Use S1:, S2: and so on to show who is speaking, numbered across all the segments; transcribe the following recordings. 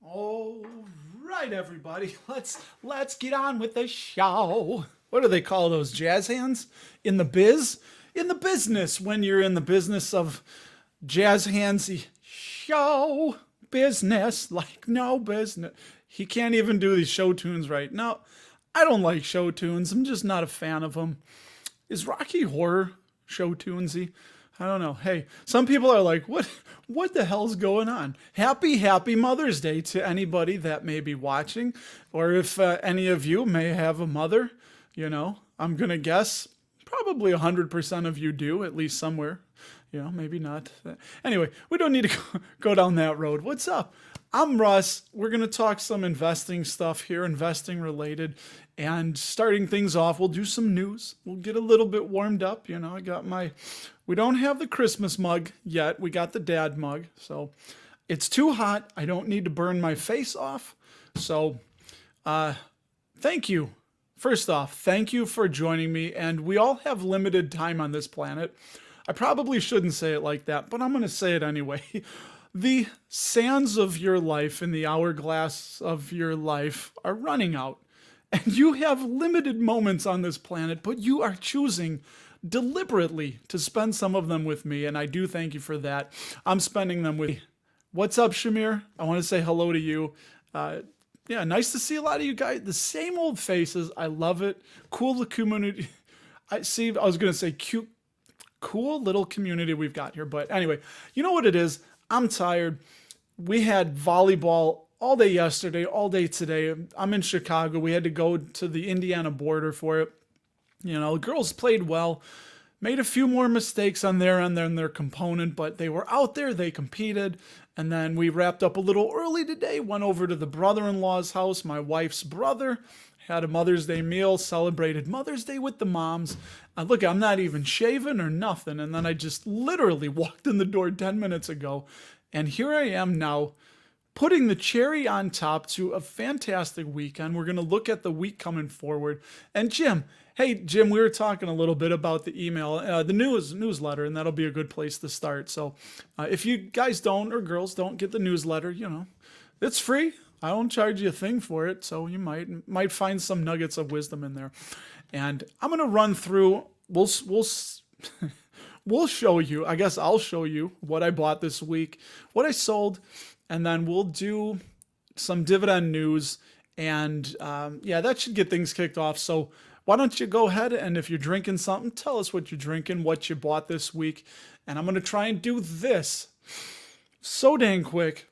S1: All right, everybody, let's get on with the show. What do they call those jazz hands in the biz? In the business, when you're in the business of jazz handsy show business, like no business. He can't even do these show tunes right. No, I don't like show tunes. I'm just not a fan of them. Is Rocky Horror show tunesy? I don't know. Hey, some people are like, what the hell's going on? Happy Mother's Day to anybody that may be watching, or if any of you may have a mother, I'm gonna guess probably 100% of you do, at least somewhere. Maybe not. Anyway, we don't need to go down that road. What's up? I'm Russ. We're going to talk some investing stuff here, investing related. And starting things off, we'll do some news. We'll get a little bit warmed up. We don't have the Christmas mug yet. We got the dad mug. So it's too hot. I don't need to burn my face off. So thank you. First off, thank you for joining me. And we all have limited time on this planet. I probably shouldn't say it like that, but I'm going to say it anyway. The sands of your life and the hourglass of your life are running out. And you have limited moments on this planet, but you are choosing deliberately to spend some of them with me. And I do thank you for that. I'm spending them with you. What's up, Shamir? I want to say hello to you. Yeah, nice to see a lot of you guys. The same old faces. I love it. Cool the community. I was going to say cute. Cool little community we've got here. But anyway, you know what it is? I'm tired. We had volleyball all day yesterday, all day today. I'm in Chicago. We had to go to the Indiana border for it. The girls played well, made a few more mistakes on their end than their component, but they were out there. They competed. And then we wrapped up a little early today, went over to the brother-in-law's house, my wife's brother, had a Mother's Day meal, celebrated Mother's Day with the moms. Look, I'm not even shaving or nothing. And then I just literally walked in the door 10 minutes ago. And here I am now putting the cherry on top to a fantastic weekend. We're going to look at the week coming forward. And Jim, we were talking a little bit about the email, the newsletter, and that'll be a good place to start. So if you guys don't or girls don't get the newsletter, it's free. I don't charge you a thing for it, so you might find some nuggets of wisdom in there. And I'm gonna run through. We'll show you. I guess I'll show you what I bought this week, what I sold, and then we'll do some dividend news. And that should get things kicked off. So why don't you go ahead and if you're drinking something, tell us what you're drinking, what you bought this week, and I'm gonna try and do this so dang quick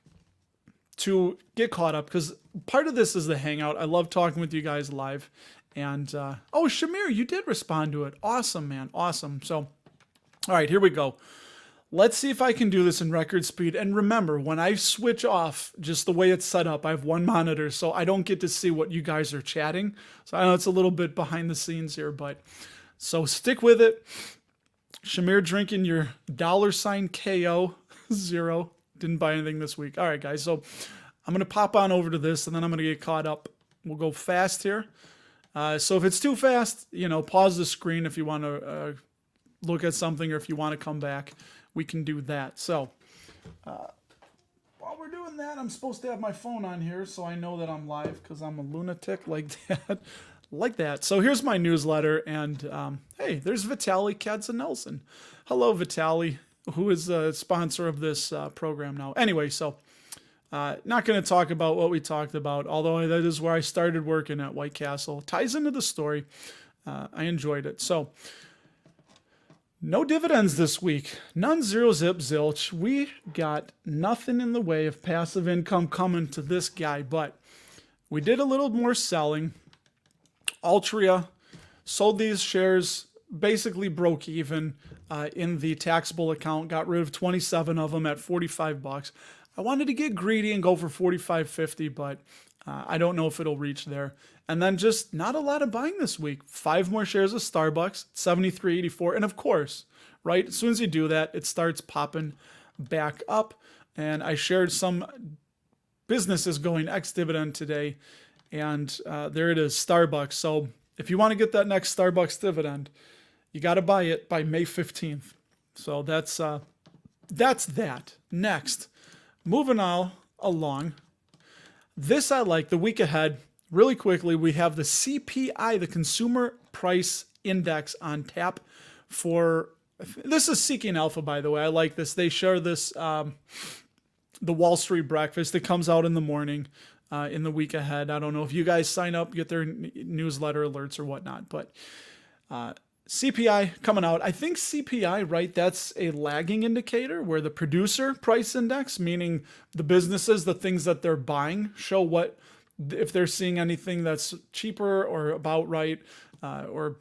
S1: to get caught up, because part of this is the hangout. I love talking with you guys live. And, Shamir, you did respond to it. Awesome, man. Awesome. So, all right, here we go. Let's see if I can do this in record speed. And remember, when I switch off, just the way it's set up, I have one monitor, so I don't get to see what you guys are chatting. So I know it's a little bit behind the scenes here, but so stick with it. Shamir drinking your $KO 0. Didn't buy anything this week. All right, guys. So I'm going to pop on over to this, and then I'm going to get caught up. We'll go fast here. So if it's too fast, pause the screen if you want to look at something, or if you want to come back, we can do that. So while we're doing that, I'm supposed to have my phone on here so I know that I'm live, because I'm a lunatic like that. Like that. So here's my newsletter, and hey, there's Vitaly Katzenelson. Hello, Vitaly, who is a sponsor of this program now. Anyway, so not going to talk about what we talked about, although that is where I started working at White Castle. Ties into the story. I enjoyed it. So no dividends this week. None, zero, zip, zilch. We got nothing in the way of passive income coming to this guy, but we did a little more selling. Altria sold these shares, basically broke even in the taxable account, got rid of 27 of them at $45. I wanted to get greedy and go for $45.50, but I don't know if it'll reach there. And then just not a lot of buying this week. 5 more shares of Starbucks, $73.84. And of course, right, as soon as you do that, it starts popping back up. And I shared some businesses going ex-dividend today. And there it is, Starbucks. So if you want to get that next Starbucks dividend, you got to buy it by May 15th. So that's that. Next, moving all along. This I like. The week ahead, really quickly, we have the CPI, the Consumer Price Index, on tap for. This is Seeking Alpha, by the way. I like this. They share this, the Wall Street Breakfast. It comes out in the morning in the week ahead. I don't know if you guys sign up, get their newsletter alerts or whatnot, but CPI coming out. I think CPI, right, that's a lagging indicator where the producer price index, meaning the businesses, the things that they're buying, show what, if they're seeing anything that's cheaper or about right, or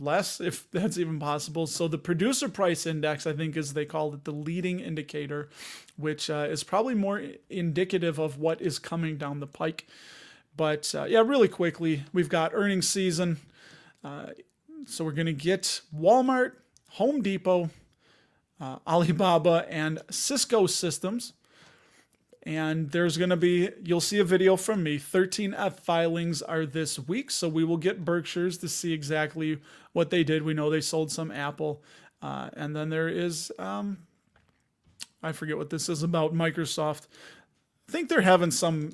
S1: less, if that's even possible. So the producer price index, I think, is, they call it the leading indicator, which is probably more indicative of what is coming down the pike. But yeah, really quickly, we've got earnings season. So we're going to get Walmart, Home Depot, Alibaba, and Cisco Systems. And there's going to be, you'll see a video from me. 13F filings are this week, so we will get Berkshire's to see exactly what they did. We know they sold some Apple. And then there is, I forget what this is about, Microsoft. I think they're having some,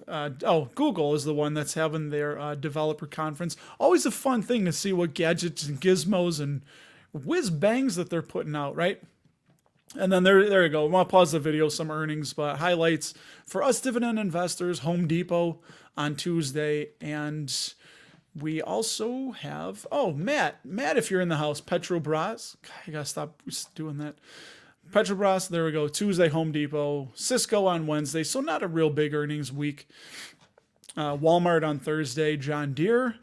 S1: Google is the one that's having their developer conference. Always a fun thing to see what gadgets and gizmos and whiz bangs that they're putting out, right? And then there you go. I'm going to pause the video, some earnings, but highlights for us dividend investors, Home Depot on Tuesday. And we also have, Matt, if you're in the house, Petrobras. God, I got to stop doing that. Petrobras, there we go. Tuesday, Home Depot. Cisco on Wednesday, so not a real big earnings week. Walmart on Thursday, John Deere.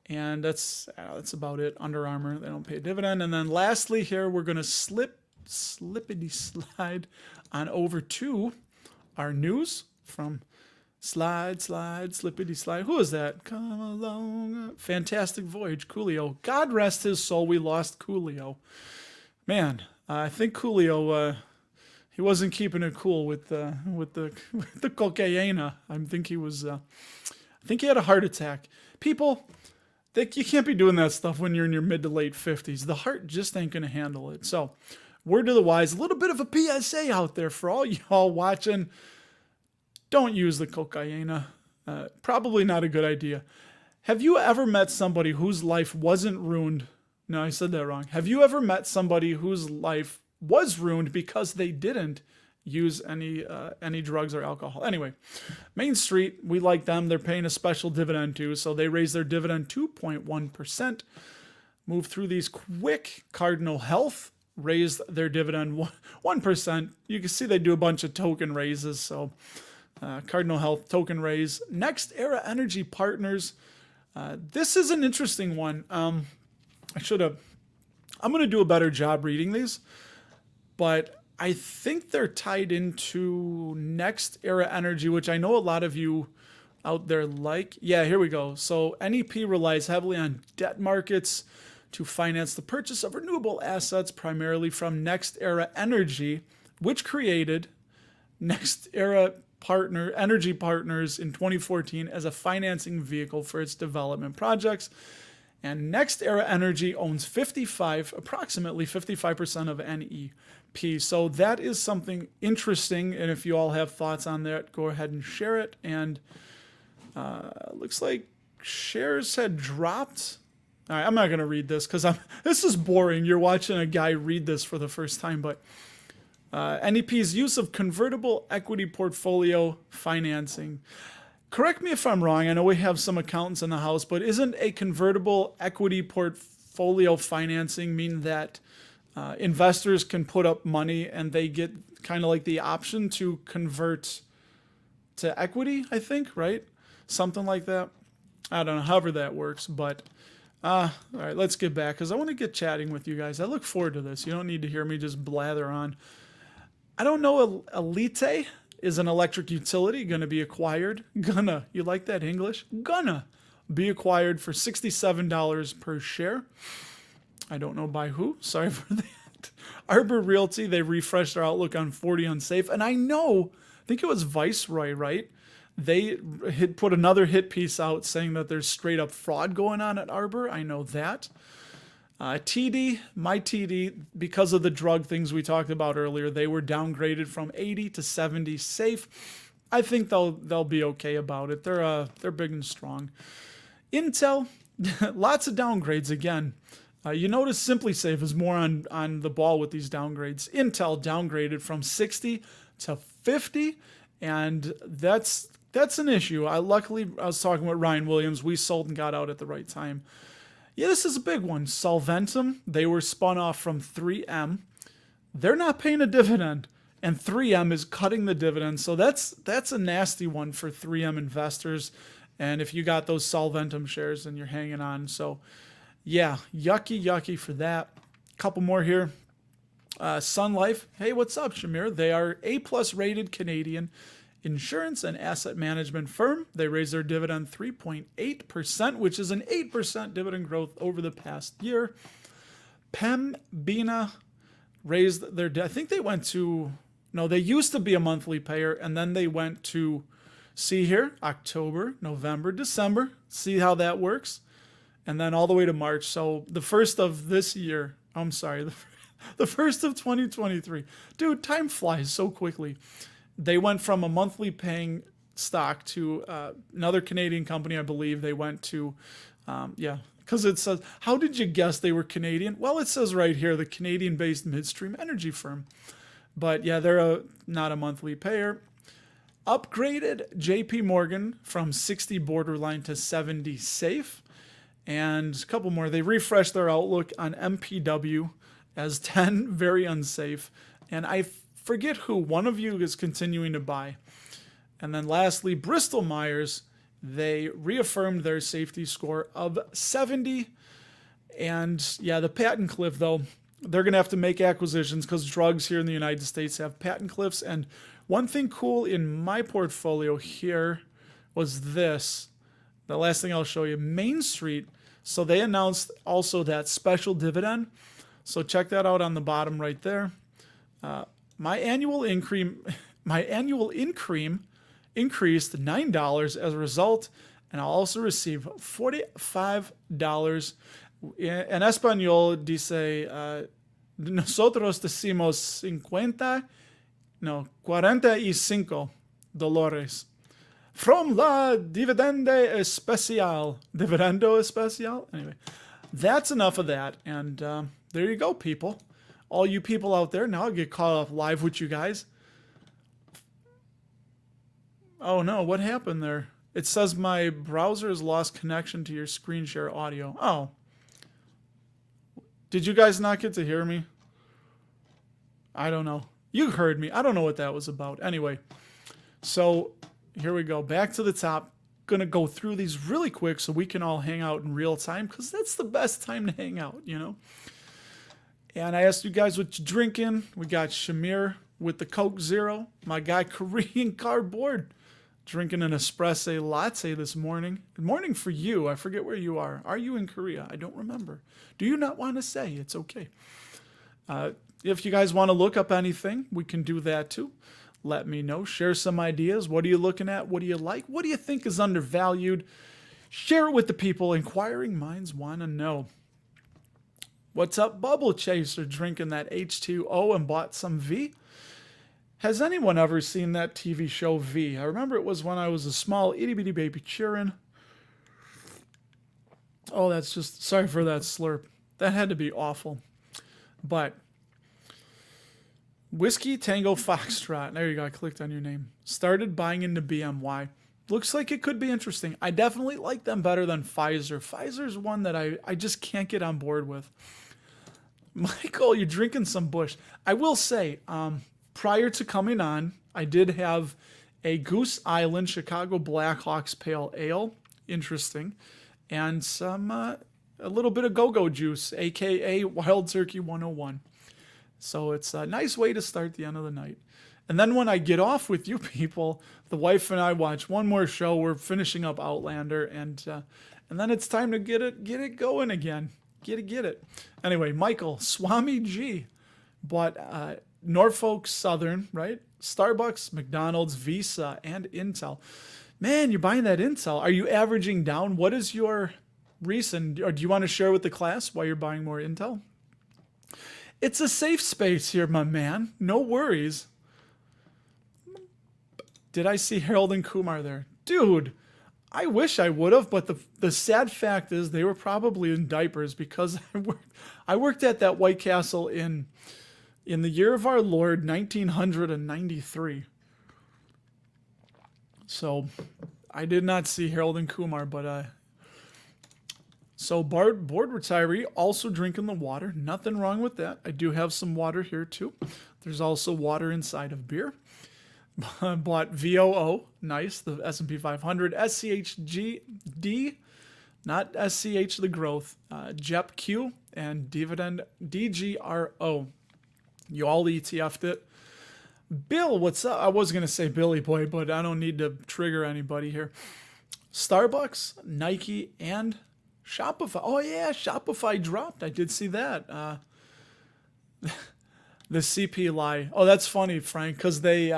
S1: And that's about it. Under Armour, they don't pay a dividend. And then lastly here, we're going to slippity slide on over to our news from slippity slide. Who is that? Come along. Fantastic Voyage, Coolio. God rest his soul, we lost Coolio. Man, I think Coolio, he wasn't keeping it cool with the cocaine. I think he was, I think he had a heart attack. People, you can't be doing that stuff when you're in your mid to late 50s. The heart just ain't going to handle it. So, word to the wise, a little bit of a PSA out there for all y'all watching. Don't use the cocaine. Probably not a good idea. Have you ever met somebody whose life wasn't ruined? No, I said that wrong. Have you ever met somebody whose life was ruined because they didn't use any drugs or alcohol? Anyway, Main Street, we like them. They're paying a special dividend too, so they raised their dividend 2.1%. Move through these quick. Cardinal Health raised their dividend 1%. You can see they do a bunch of token raises. So Cardinal Health token raise. Next Era Energy Partners. This is an interesting one. I'm going to do a better job reading these, but I think they're tied into Next Era Energy, which I know a lot of you out there like. Yeah, here we go. So NEP relies heavily on debt markets to finance the purchase of renewable assets, primarily from Next Era Energy, which created Next Era Energy Partners in 2014 as a financing vehicle for its development projects. And Next Era Energy owns approximately 55% of NEP. So that is something interesting. And if you all have thoughts on that, go ahead and share it. And looks like shares had dropped. All right, I'm not going to read this because this is boring. You're watching a guy read this for the first time. But NEP's use of convertible equity portfolio financing. Correct me if I'm wrong. I know we have some accountants in the house, but isn't a convertible equity portfolio financing mean that investors can put up money and they get kind of like the option to convert to equity, I think, right? Something like that. I don't know, however that works, but all right, let's get back because I want to get chatting with you guys. I look forward to this. You don't need to hear me just blather on. I don't know, Elite is an electric utility going to be acquired. You like that English? Gonna be acquired for $67 per share. I don't know by who. Sorry for that. Arbor Realty, they refreshed their outlook on 40 unsafe. And I think it was Viceroy, right? They had put another hit piece out saying that there's straight up fraud going on at Arbor. I know that. TD, because of the drug things we talked about earlier, they were downgraded from 80 to 70 safe. I think they'll be okay about it. They're big and strong. Intel, lots of downgrades again. You notice SimpliSafe is more on the ball with these downgrades. Intel downgraded from 60 to 50, and that's an issue. Luckily, I was talking with Ryan Williams. We sold and got out at the right time. Yeah, this is a big one. Solventum, they were spun off from 3M. They're not paying a dividend, and 3M is cutting the dividend. So that's a nasty one for 3M investors. And if you got those Solventum shares, then you're hanging on. So yeah, yucky for that. Couple more here. Sun Life. Hey, what's up, Shamir? They are A+ rated Canadian insurance and asset management firm. They raised their dividend 3.8%, which is an 8% dividend growth over the past year. Pembina raised their, I think they went to, no, they used to be a monthly payer, and then they went to, see here, October, November, December. See how that works? And then all the way to March. So the first of this year, I'm sorry, the first of 2023. Dude, time flies so quickly. They went from a monthly paying stock to another Canadian company, I believe. They went to, because it says, how did you guess they were Canadian? Well, it says right here, the Canadian-based midstream energy firm. But yeah, they're not a monthly payer. Upgraded JP Morgan from 60 borderline to 70 safe. And a couple more. They refreshed their outlook on MPW as 10 very unsafe. And I forget who. One of you is continuing to buy. And then lastly, Bristol Myers, they reaffirmed their safety score of 70. And yeah, the patent cliff, though, they're going to have to make acquisitions because drugs here in the United States have patent cliffs. And one thing cool in my portfolio here was this. The last thing I'll show you, Main Street. So they announced also that special dividend. So check that out on the bottom right there. My annual increase increased $9 as a result, and I'll also receive $45. En español dice, nosotros decimos 45 dólares. From la Dividendo Especial. Anyway, that's enough of that. And there you go, people. All you people out there, now I'll get caught up live with you guys. Oh no, what happened there? It says my browser has lost connection to your screen share audio. Oh. Did you guys not get to hear me? I don't know. You heard me. I don't know what that was about. Anyway, so here we go. Back to the top. Gonna go through these really quick so we can all hang out in real time, because that's the best time to hang out, you know? And I asked you guys what you're drinking. We got Shamir with the Coke Zero. My guy Korean Cardboard drinking an espresso latte this morning. Good morning for you. I forget where you are. Are you in Korea? I don't remember. Do you not want to say? It's okay. If you guys want to look up anything, we can do that too. Let me know. Share some ideas. What are you looking at? What do you like? What do you think is undervalued? Share it with the people. Inquiring minds want to know. What's up, Bubble Chaser? Drinking that H2O and bought some V? Has anyone ever seen that TV show V? I remember it was when I was a small itty bitty baby cheering. Oh, that's just, sorry for that slurp. That had to be awful. But Whiskey Tango Foxtrot. There you go. I clicked on your name. Started buying into BMY. Looks like it could be interesting. I definitely like them better than Pfizer. Pfizer's one that I just can't get on board with. Michael, you're drinking some Bush. I will say, prior to coming on, I did have a Goose Island Chicago Blackhawks Pale Ale. Interesting. And some, a little bit of go-go juice, aka Wild Turkey 101. So it's a nice way to start the end of the night. And then when I get off with you people, the wife and I watch one more show. We're finishing up Outlander, and then it's time to get it going again. Get it. Anyway, Michael, Swami G bought Norfolk Southern, right? Starbucks, McDonald's, Visa, and Intel. Man, you're buying that Intel. Are you averaging down? What is your reason? Or do you want to share with the class why you're buying more Intel? It's a safe space here, my man. No worries. Did I see Harold and Kumar there? Dude, I wish I would have, but the sad fact is they were probably in diapers because I worked at that White Castle in the year of our Lord 1993. So I did not see Harold and Kumar, but so board retiree also drinking the water. Nothing wrong with that. I do have some water here too. There's also water inside of beer. Bought VOO, nice, the S&P 500, SCHGD, not SCH the growth, JEPQ, and Dividend DGRO. You all ETF'd it. Bill, what's up? I was going to say Billy Boy, but I don't need to trigger anybody here. Starbucks, Nike, and Shopify. Oh, yeah, Shopify dropped. I did see that. The CP lie. Oh, that's funny, Frank, because they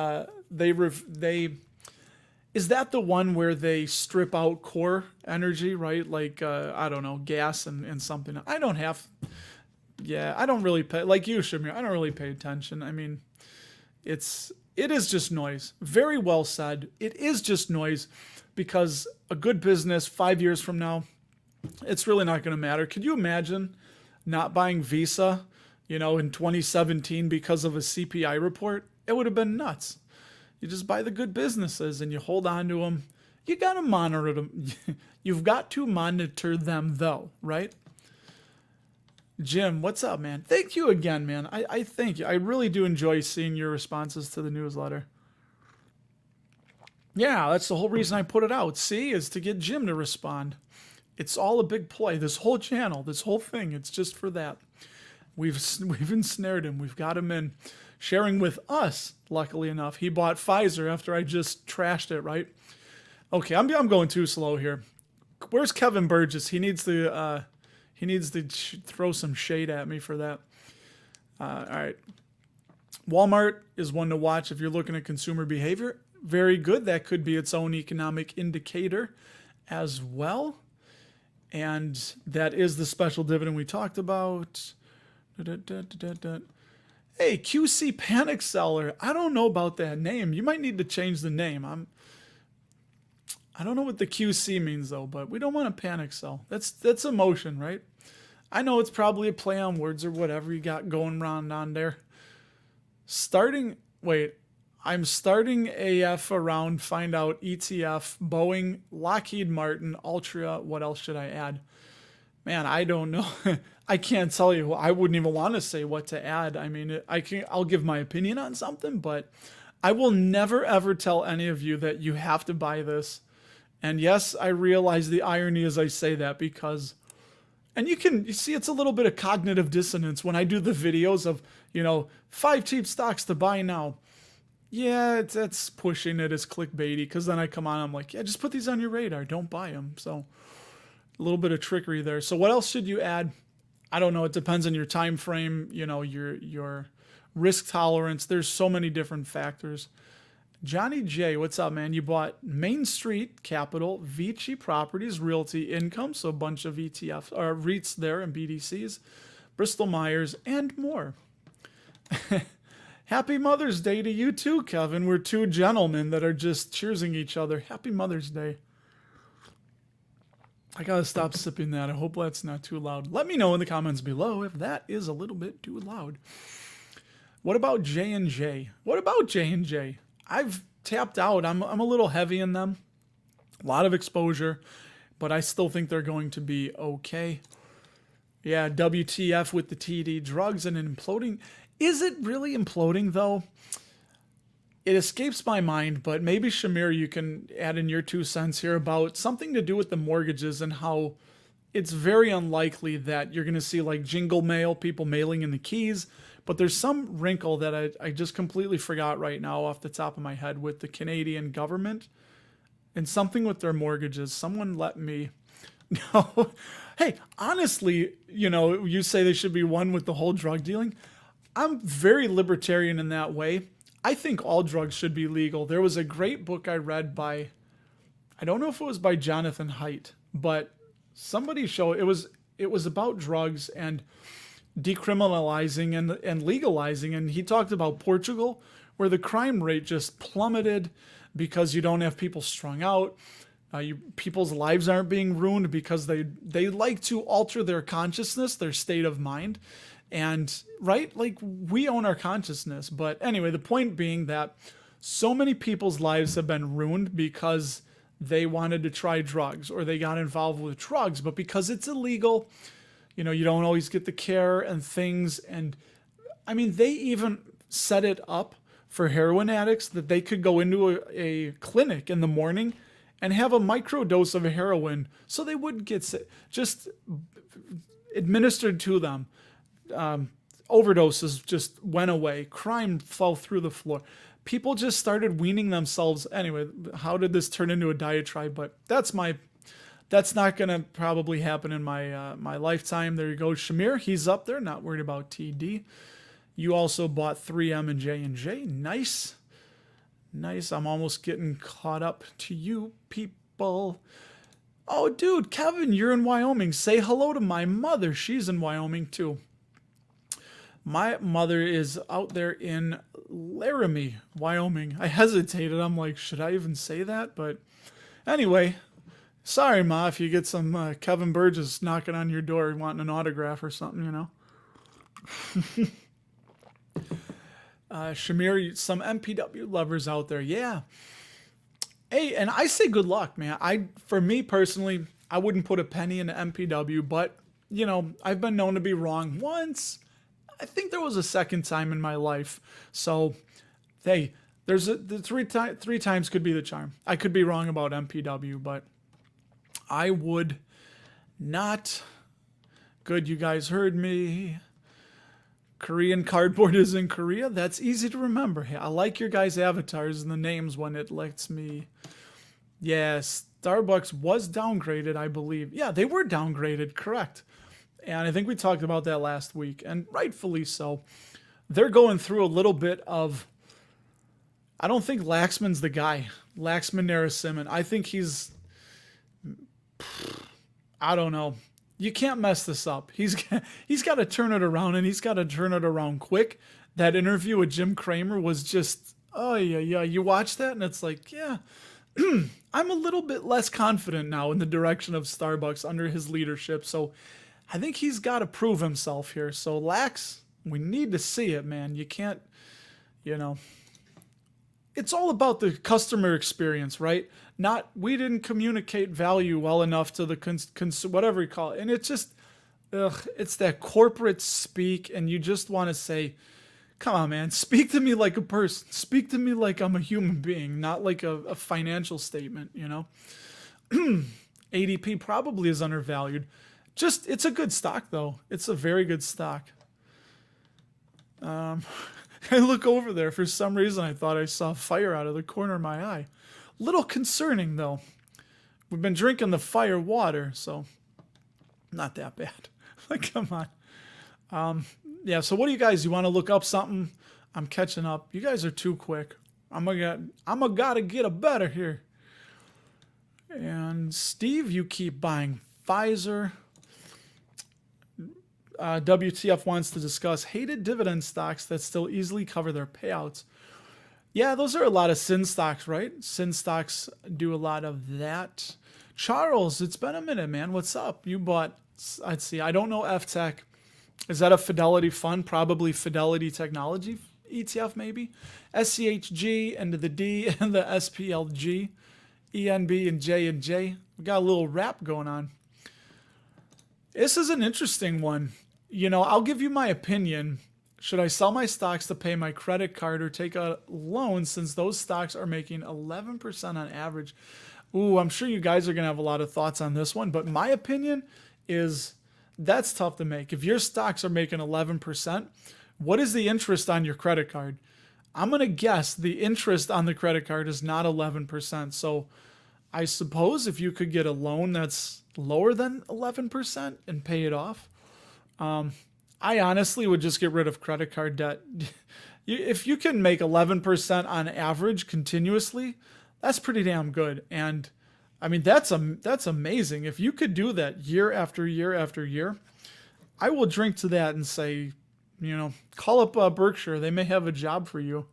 S1: is that the one where they strip out core energy, right? Like, I don't know, gas and something. I don't really pay, like you, Shamir, I don't really pay attention. I mean, it is just noise. Very well said. It is just noise because a good business 5 years from now, it's really not going to matter. Could you imagine not buying Visa, in 2017 because of a CPI report? It would have been nuts. You just buy the good businesses and you hold on to them. You got to monitor them. You've got to monitor them though, right? Jim, what's up, man? Thank you again, man. I thank you. I really do enjoy seeing your responses to the newsletter. Yeah, that's the whole reason I put it out. See, is to get Jim to respond. It's all a big play. This whole channel, this whole thing, it's just for that. We've ensnared him. We've got him in. Sharing with us, luckily enough. He bought Pfizer after I just trashed it, right? Okay, I'm going too slow here. Where's Kevin Burgess? He needs to throw some shade at me for that. All right. Walmart is one to watch if you're looking at consumer behavior. Very good. That could be its own economic indicator as well. And that is the special dividend we talked about. Hey, QC Panic Seller. I don't know about that name. You might need to change the name. I don't know what the QC means though, but we don't want to panic sell. That's emotion, right? I know it's probably a play on words or whatever you got going around on there. I'm starting AF around, find out ETF, Boeing, Lockheed Martin, Altria. What else should I add? Man, I don't know. I can't tell you. I wouldn't even want to say what to add. I mean, I'll give my opinion on something, but I will never ever tell any of you that you have to buy this. And yes, I realize the irony as I say that because, and you see it's a little bit of cognitive dissonance when I do the videos of, 5 cheap stocks to buy now. Yeah, that's pushing it as clickbaity because then I come on, I'm like, yeah, just put these on your radar. Don't buy them. So a little bit of trickery there. So what else should you add? I don't know. It depends on your time frame, your risk tolerance. There's so many different factors. Johnny J, what's up, man? You bought Main Street Capital, Vici Properties, Realty Income, so a bunch of ETFs or REITs there and BDCs, Bristol Myers, and more. Happy Mother's Day to you too, Kevin. We're two gentlemen that are just cheersing each other. Happy Mother's Day. I gotta stop sipping that. I hope that's not too loud. Let me know in the comments below if that is a little bit too loud. What about J&J? What about J&J? I've tapped out. I'm a little heavy in them. A lot of exposure, but I still think they're going to be okay. Yeah, WTF with the TD drugs and imploding. Is it really imploding though? It escapes my mind, but maybe Shamir, you can add in your 2 cents here about something to do with the mortgages and how it's very unlikely that you're going to see like jingle mail, people mailing in the keys. But there's some wrinkle that I just completely forgot right now off the top of my head with the Canadian government and something with their mortgages. Someone let me know. Hey, honestly, you say they should be one with the whole drug dealing. I'm very libertarian in that way. I think all drugs should be legal. There was a great book I read by, I don't know if it was by Jonathan Haidt, but somebody showed it was about drugs and decriminalizing and legalizing. And he talked about Portugal, where the crime rate just plummeted. because you don't have people strung out. People's lives aren't being ruined because they like to alter their consciousness, their state of mind. And right, like we own our consciousness. But anyway, the point being that so many people's lives have been ruined because they wanted to try drugs or they got involved with drugs, but because it's illegal, you don't always get the care and things. And I mean, they even set it up for heroin addicts that they could go into a clinic in the morning and have a micro dose of heroin so they wouldn't get sick, just administered to them. Overdoses just went away. Crime fell through the floor. People just started weaning themselves. Anyway, how did this turn into a diatribe? But that's not going to probably happen in my lifetime. There you go. Shamir, he's up there. Not worried about TD. You also bought 3M and J&J. Nice. Nice. I'm almost getting caught up to you people. Oh, dude, Kevin, you're in Wyoming. Say hello to my mother. She's in Wyoming, too. My mother is out there in Laramie, Wyoming. I hesitated. I'm like, should I even say that? But anyway, sorry, Ma, if you get some Kevin Burgess knocking on your door wanting an autograph or something, Shamir, some MPW lovers out there. Yeah. Hey, and I say good luck, man. For me personally, I wouldn't put a penny into MPW, but, I've been known to be wrong once. I think there was a second time in my life. So, hey, the three times could be the charm. I could be wrong about MPW, but I would not. Good, you guys heard me. Korean cardboard is in Korea. That's easy to remember. I like your guys' avatars and the names when it lets me. Yeah, Starbucks was downgraded, I believe. Yeah, they were downgraded, correct. And I think we talked about that last week, and rightfully so. They're going through a little bit of, I don't think Laxman's the guy. Laxman Narasimhan. I think I don't know. You can't mess this up. He's got to turn it around, and he's got to turn it around quick. That interview with Jim Cramer was just, oh yeah. You watch that, and it's like, yeah, I'm a little bit less confident now in the direction of Starbucks under his leadership. So I think he's got to prove himself here. So Lax, we need to see it, man. You can't, it's all about the customer experience, right? Not, we didn't communicate value well enough to the whatever you call it. And it's just, it's that corporate speak. And you just want to say, come on, man, speak to me like a person. Speak to me like I'm a human being, not like a financial statement, ADP probably is undervalued. It's a good stock, though. It's a very good stock. I look over there. For some reason, I thought I saw fire out of the corner of my eye. Little concerning, though. We've been drinking the fire water, so not that bad. Like, come on. Yeah, so what do you guys, you want to look up something? I'm catching up. You guys are too quick. I'm gotta get a better here. And Steve, you keep buying Pfizer. WTF wants to discuss hated dividend stocks that still easily cover their payouts. Yeah, those are a lot of sin stocks, right? Sin stocks do a lot of that. Charles, it's been a minute, man. What's up? You bought, let's see, I don't know F-Tech. Is that a Fidelity fund? Probably Fidelity Technology ETF, maybe. SCHG and the D and the SPLG, ENB and J&J. We got a little rap going on. This is an interesting one. I'll give you my opinion. Should I sell my stocks to pay my credit card or take a loan since those stocks are making 11% on average? Ooh, I'm sure you guys are going to have a lot of thoughts on this one, but my opinion is that's tough to make. If your stocks are making 11%, what is the interest on your credit card? I'm going to guess the interest on the credit card is not 11%. So I suppose if you could get a loan that's lower than 11% and pay it off, I honestly would just get rid of credit card debt. If you can make 11% on average continuously, that's pretty damn good. And I mean, that's amazing. If you could do that year after year after year, I will drink to that and say, call up Berkshire. They may have a job for you.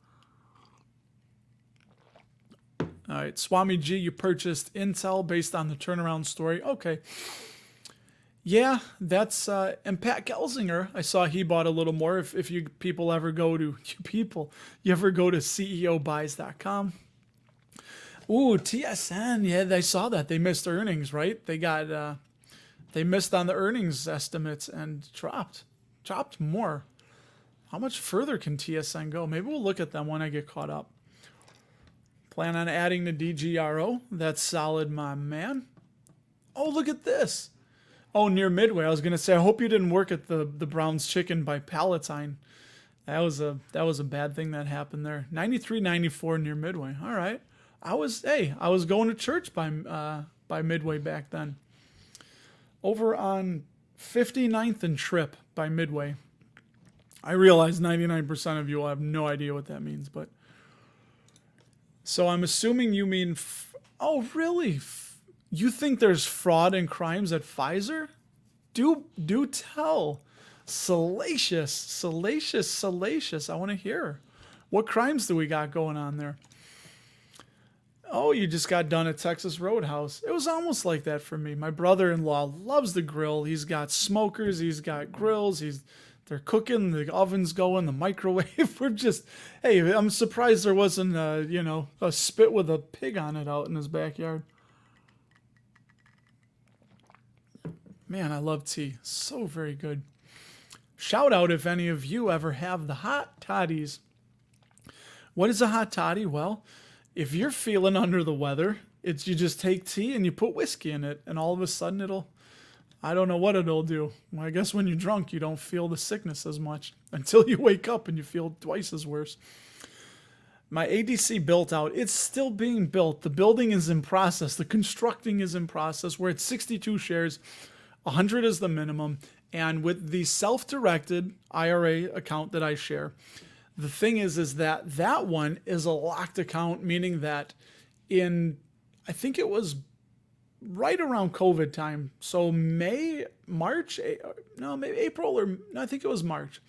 S1: All right, Swami G, you purchased Intel based on the turnaround story. Okay. Yeah, that's and Pat Gelsinger. I saw he bought a little more. If you people ever go to you ever go to ceobuys.com. Ooh, TSN. Yeah, they saw that. They missed earnings, right? They missed on the earnings estimates and dropped more. How much further can TSN go? Maybe we'll look at them when I get caught up. Plan on adding to DGRO. That's solid, my man. Oh, look at this. Oh, near Midway. I was gonna say, I hope you didn't work at the Brown's Chicken by Palatine. That was a bad thing that happened there. 93.94 near Midway. All right. I was going to church by Midway back then. Over on 59th and Trip by Midway. I realize 99% of you will have no idea what that means, but so I'm assuming you mean oh, really? You think there's fraud and crimes at Pfizer? Do tell. Salacious. I want to hear. What crimes do we got going on there? Oh, you just got done at Texas Roadhouse. It was almost like that for me. My brother-in-law loves the grill. He's got smokers. He's got grills. They're cooking. The oven's going. The microwave. We're just, hey, I'm surprised there wasn't, a spit with a pig on it out in his backyard. Man, I love tea. So very good. Shout out if any of you ever have the hot toddies. What is a hot toddy? Well, if you're feeling under the weather, you just take tea and you put whiskey in it, and all of a sudden I don't know what it'll do. Well, I guess when you're drunk, you don't feel the sickness as much until you wake up and you feel twice as worse. My ADC built out. It's still being built. The building is in process. The constructing is in process. We're at 62 shares. 100 is the minimum. And with the self-directed IRA account that I share, the thing is that one is a locked account, meaning that I think it was right around COVID time. So maybe April I think it was March.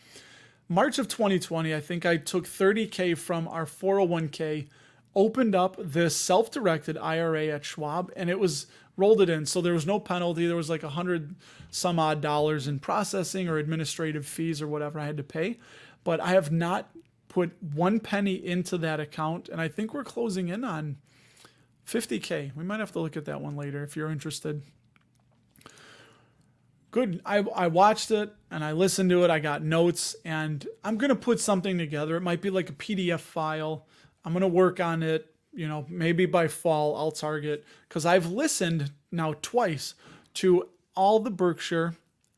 S1: March of 2020, I think I took $30K from our 401k, opened up this self-directed IRA at Schwab, and rolled it in. So there was no penalty. There was like $100 some odd in processing or administrative fees or whatever I had to pay. But I have not put one penny into that account. And I think we're closing in on $50K. We might have to look at that one later if you're interested. Good. I watched it and I listened to it. I got notes and I'm going to put something together. It might be like a PDF file. I'm going to work on it. Maybe by fall I'll target, because I've listened now twice to all the Berkshire,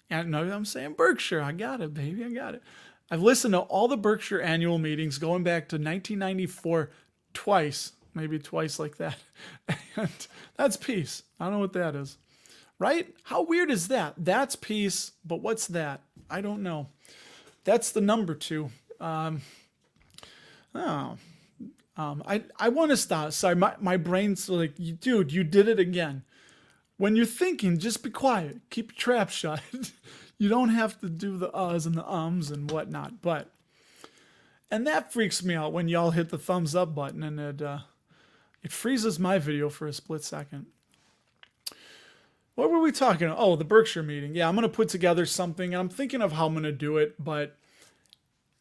S1: and no, I'm saying Berkshire. I got it, baby. I got it. I've listened to all the Berkshire annual meetings going back to 1994 twice, maybe twice like that. And that's peace. I don't know what that is. Right? How weird is that? That's peace, but what's that? I don't know. That's the number 2. I want to stop. Sorry, my brain's like, dude, you did it again. When you're thinking, just be quiet. Keep your trap shut. You don't have to do the uhs and the ums and whatnot. And that freaks me out when y'all hit the thumbs up button and it freezes my video for a split second. What were we talking about? Oh, the Berkshire meeting. Yeah, I'm going to put together something, and I'm thinking of how I'm going to do it, but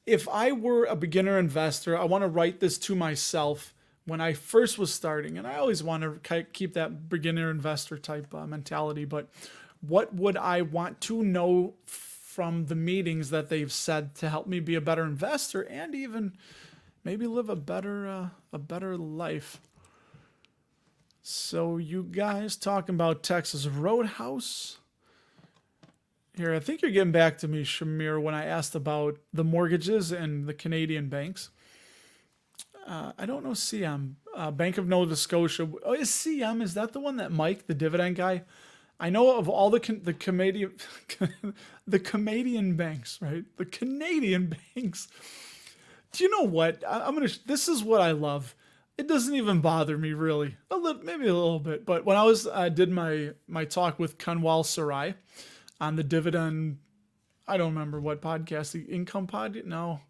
S1: if I were a beginner investor, I want to write this to myself when I first was starting. And I always want to keep that beginner investor type mentality. But what would I want to know from the meetings that they've said to help me be a better investor and even maybe live a better life? So you guys talking about Texas Roadhouse? Here, I think you're getting back to me, Shamir, when I asked about the mortgages and the Canadian banks. I don't know CM. Bank of Nova Scotia. Oh, is CM, is that the one that Mike, the dividend guy? I know of all the Canadian the Canadian banks, right? The Canadian banks. Do you know what? This is what I love. It doesn't even bother me really. Maybe a little bit. But when I did my talk with Kanwal Sarai on the Dividend, I don't remember what podcast, the Income Pod? No.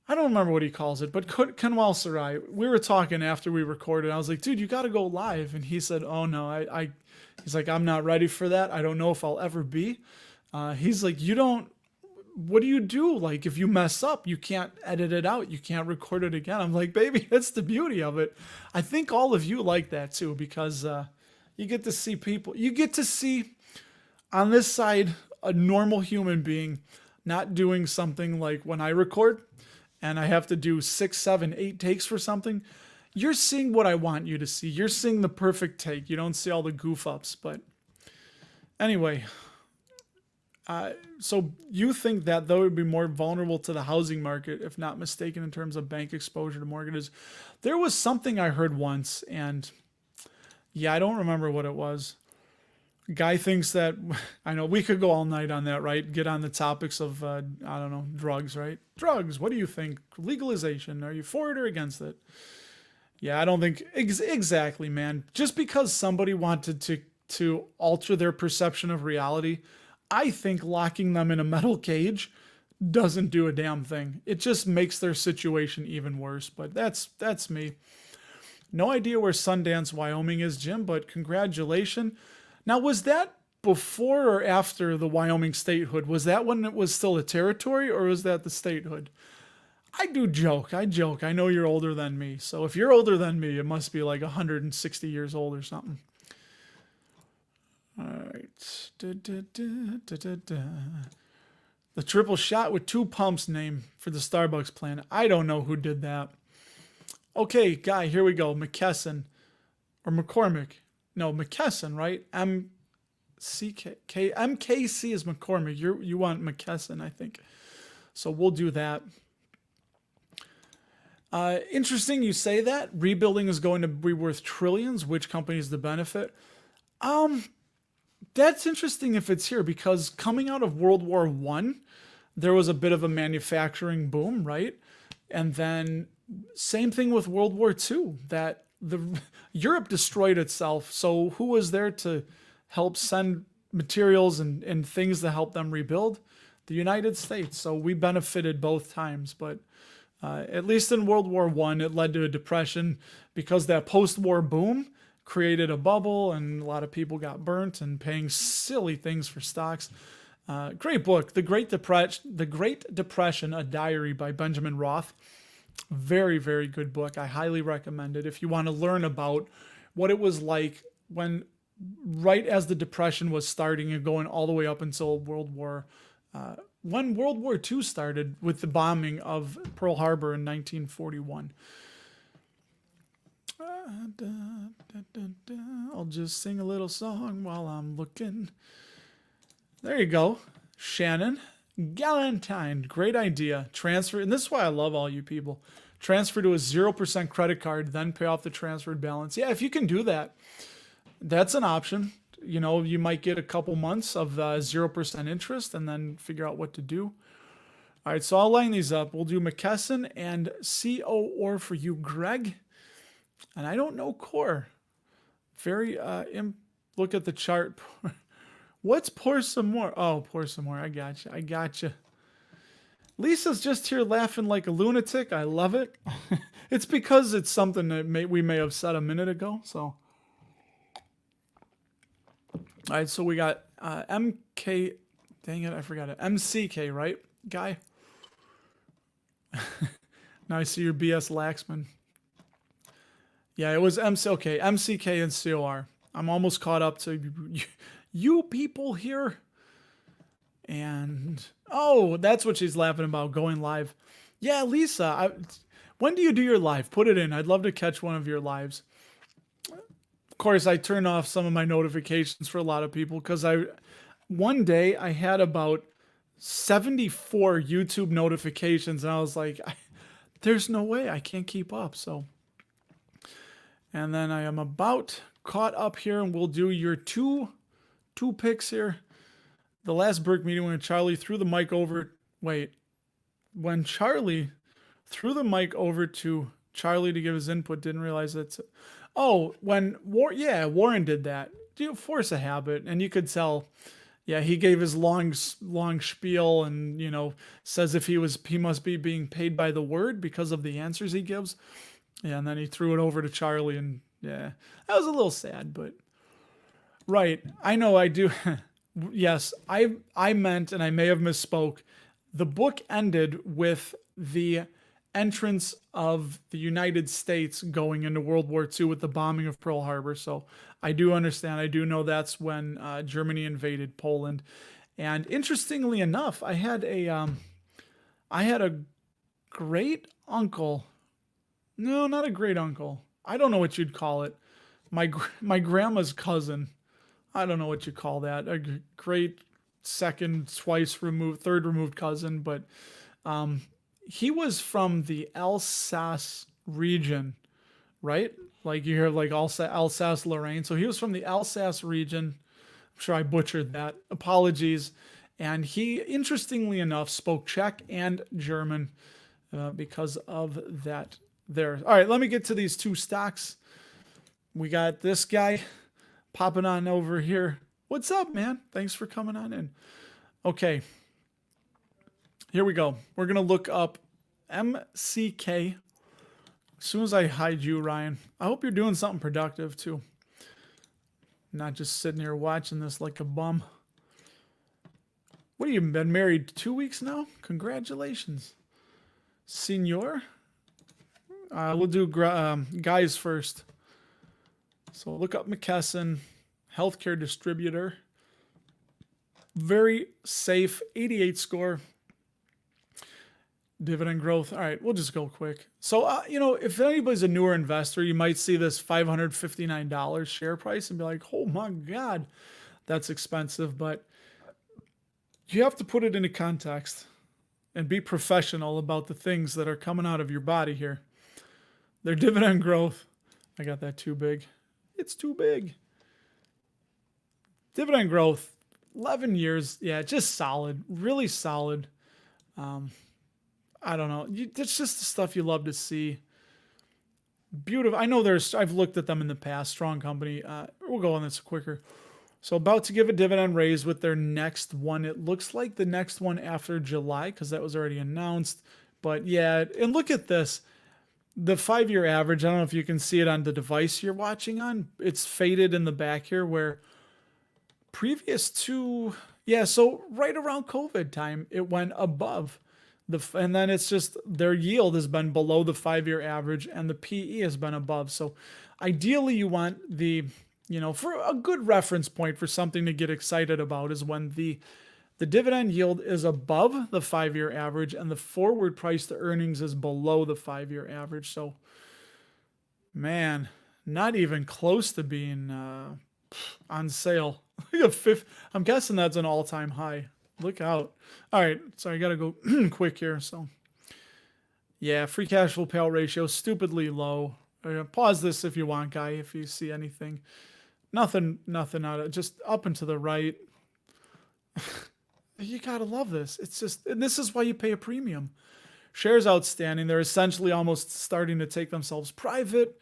S1: I don't remember what he calls it, but Kanwal Sarai, we were talking after we recorded. I was like, dude, you got to go live. And he said, oh no, he's like, I'm not ready for that. I don't know if I'll ever be. He's like, what do you do? Like, if you mess up, you can't edit it out. You can't record it again. I'm like, baby, that's the beauty of it. I think all of you like that too, because you get to see people, you get to see on this side a normal human being not doing something like when I record and I have to do 6, 7, 8 takes for something. You're seeing what I want you to see. You're seeing the perfect take. You don't see all the goof ups. But anyway, so you think that they would be more vulnerable to the housing market, if not mistaken, in terms of bank exposure to mortgages? There was something I heard once, and yeah, I don't remember what it was. Guy thinks that, I know we could go all night on that, right? Get on the topics of, I don't know, drugs, right? Drugs, what do you think? Legalization, are you for it or against it? Yeah, I don't think, exactly, man. Just because somebody wanted to alter their perception of reality, I think locking them in a metal cage doesn't do a damn thing. It just makes their situation even worse, but that's me. No idea where Sundance, Wyoming is, Jim, but congratulations. Now, was that before or after the Wyoming statehood? Was that when it was still a territory, or was that the statehood? I do joke. I joke. I know you're older than me. So if you're older than me, it must be like 160 years old or something. All right. The triple shot with 2 pumps name for the Starbucks plan. I don't know who did that. Okay, guy, here we go. McKesson or McCormick. No, McKesson, right? MKC is McCormick. You want McKesson, I think. So we'll do that. Interesting you say that. Rebuilding is going to be worth trillions. Which companies the benefit? That's interesting if it's here, because coming out of World War One, there was a bit of a manufacturing boom, right? And then same thing with World War Two, that Europe destroyed itself. So who was there to help send materials and things to help them rebuild? The United States. So we benefited both times. But at least in World War One, it led to a depression because that post-war boom created a bubble, and a lot of people got burnt and paying silly things for stocks. Great book, The Great Depression, A Diary by Benjamin Roth. Very, very good book. I highly recommend it if you want to learn about what it was like when, right as the Depression was starting and going all the way up until when World War II started with the bombing of Pearl Harbor in 1941. I'll just sing a little song while I'm looking. There you go. Shannon Galantine. Great idea. Transfer. And this is why I love all you people. Transfer to a 0% credit card, then pay off the transferred balance. Yeah, if you can do that, that's an option. You know, you might get a couple months of 0% interest and then figure out what to do. All right, so I'll line these up. We'll do McKesson and CO or for you, Greg. And I don't know core. Very, look at the chart. What's pour some more? Oh, pour some more. I got you. Lisa's just here laughing like a lunatic. I love it. It's because it's something that we may have said a minute ago. So, all right. So we got MK. Dang it, I forgot it. MCK, right, guy? Now I see your BS Laxman. Yeah, it was MC. Okay, MCK and COR. I'm almost caught up to you people here. And, oh, that's what she's laughing about, going live. Yeah, Lisa, when do you do your live? Put it in. I'd love to catch one of your lives. Of course, I turn off some of my notifications for a lot of people because one day I had about 74 YouTube notifications, and I was like, there's no way I can't keep up. So, and then I am about caught up here, and we'll do your two picks here. The last Burke meeting when Charlie threw the mic over. When Charlie threw the mic over to Charlie to give his input, didn't realize that's. Oh, when Warren did that. Force a habit, and you could tell. Yeah, he gave his long spiel, and says if he must be being paid by the word because of the answers he gives. Yeah, and then he threw it over to Charlie, and yeah, that was a little sad, but right. I know I do. Yes, I meant, and I may have misspoke. The book ended with the entrance of the United States going into World War II with the bombing of Pearl Harbor. So I do understand. I do know that's when Germany invaded Poland. And interestingly enough, I had a great uncle. No, not a great uncle. I don't know what you'd call it. My grandma's cousin. I don't know what you call that. A great second, twice removed, third removed cousin, but he was from the Alsace region, right? Like you hear like Alsace Lorraine. So he was from the Alsace region. I'm sure I butchered that. Apologies. And he, interestingly enough, spoke Czech and German because of that there. All right, let me get to these two stocks. We got this guy popping on over here. What's up, man? Thanks for coming on in. Okay. Here we go. We're going to look up MCK. As soon as I hide you, Ryan, I hope you're doing something productive too. Not just sitting here watching this like a bum. What have you been married 2 weeks now? Congratulations. Senor. We'll do guys first. So look up McKesson, healthcare distributor. Very safe, 88 score. Dividend growth. All right, we'll just go quick. So, if anybody's a newer investor, you might see this $559 share price and be like, oh my God, that's expensive. But you have to put it into context and be professional about the things that are coming out of your body here. Their dividend growth. I got that too big. It's too big. Dividend growth, 11 years. Yeah, just solid. Really solid. I don't know. It's just the stuff you love to see. Beautiful. I know I've looked at them in the past. Strong company. We'll go on this quicker. So about to give a dividend raise with their next one. It looks like the next one after July because that was already announced. But yeah, and look at this. The 5-year average, I don't know if you can see it on the device you're watching on. It's faded in the back here where previous to, so right around COVID time, it went above. And then it's just their yield has been below the 5-year average and the PE has been above. So ideally you want for a good reference point for something to get excited about is when the dividend yield is above the 5-year average and the forward price to earnings is below the 5-year average. So, man, not even close to being on sale. I'm guessing that's an all-time high. Look out. All right, so I got to go quick here. So, yeah, free cash flow payout ratio, stupidly low. Pause this if you want, guy, if you see anything. Nothing out of just up and to the right. You gotta love this. It's just, and this is why you pay a premium. Shares outstanding. They're essentially almost starting to take themselves private.